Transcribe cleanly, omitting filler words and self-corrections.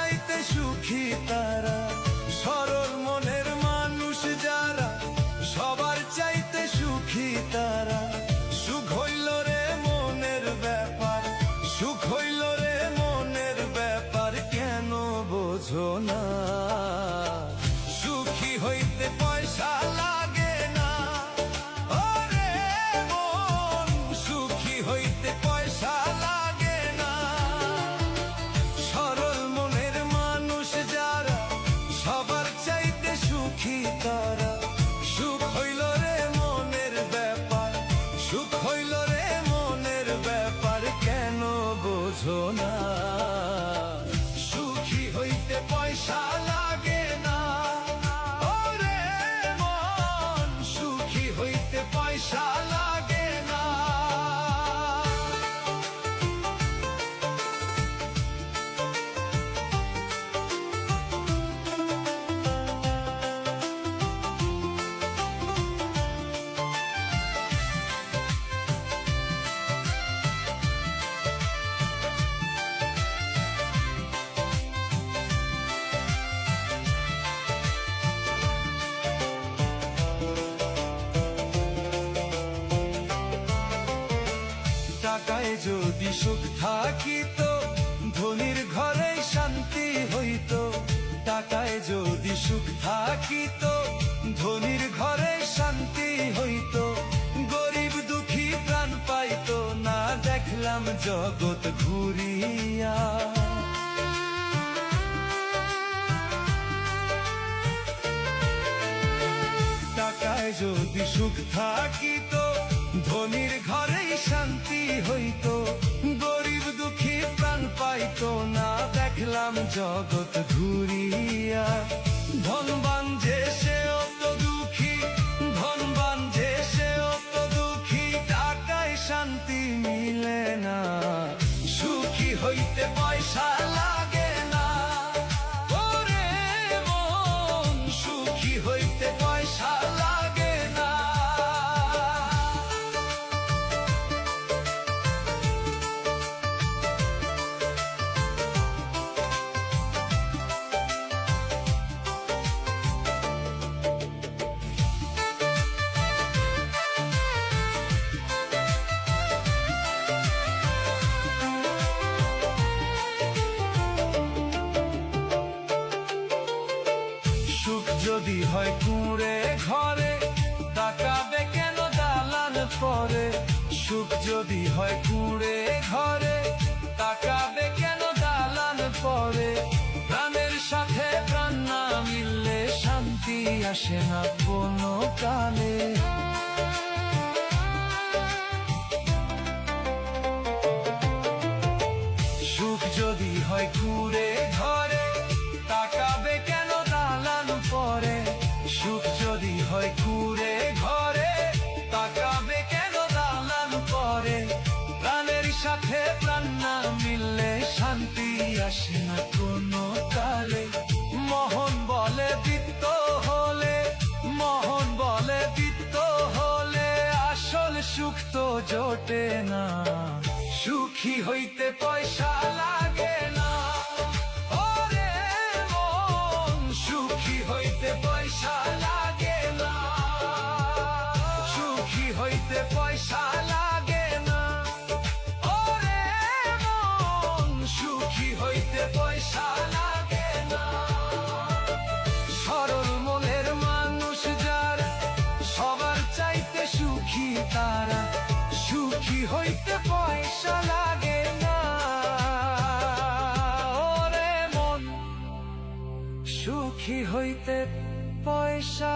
চাইতে সুখী তারা, সরল মনের মানুষ যারা, সবার চাইতে সুখী তারা। সুখ হইল রে মনের ব্যাপার, সুখ হইল রে মনের ব্যাপার, কেন বোঝো না? সুখী হইতে পয়সা লাগে না, ওরে মন, সুখী হইতে পয়সা লাগে না। সরল মনের মানুষ যারা, সবার চাইতে সুখী তারা। সুখ হইল রে মনের ব্যাপার, সুখ হইল রে মনের ব্যাপার, কেন বোঝো না? সুখী হইতে পয়সা লাগে না, ওরে মন, সুখী হইতে পয়সা লাগে না। টাকায় যদি সুখ থাকিত, ধনীর ঘরে শান্তি হইত। টাকায় যদি সুখ থাকিত, ধনীর ঘরে শান্তি হইত। গরিব দুঃখী প্রাণ পাইত না, দেখলাম জগৎ ঘুরিয়া। টাকায় যদি সুখ থাকিত, ধনীর ঘরেই শান্তি হইত। গরিব দুঃখী প্রাণ পাইত না, দেখলাম জগৎ ঘুরিয়া। ধনবান যে সেও তো দুঃখী, ধনবান যে সেও তো দুঃখী, টাকায় শান্তি মিলে না। সুখী হইতে পয়সা লাগে না, ওরে মন, সুখী হইতে পয়সা লাগে না। সুখ যদি হয় কুঁড়ে ঘরে, তাকাবে কেন দালান পরে? সুখ যদি হয় কুঁড়ে ঘরে, তাকাবে কেন দালান পরে? প্রাণের সাথে প্রাণ না মিললে শান্তি আসে না কোনো কালে। সুখ যদি হয় কুঁড়ে ঘরে, তাকাবে কেন দালান পরে? সুখ যদি হয় কুঁড়ে ঘরে, তাকাবে কেন দালান পরে? প্রাণের সাথে প্রাণ না মিললে শান্তি আসে না কোনো কালে। মোহন বলে বিত্ত হলে, মোহন বলে বিত্ত হলে, আসল সুখ তো জোটে না। সুখী হইতে পয়সা লাগে না, ওরে মন, সুখী হইতে পয়সা লাগে না। সুখী হইতে পয়সা লাগে না, ওরে মন, সুখী হইতে পয়সা লাগে না। সরল মনের মানুষ যারা, সবার চাইতে সুখী তারা। সুখী হইতে পয়সা লাগে না, ওরে মন, সুখী হইতে পয়সা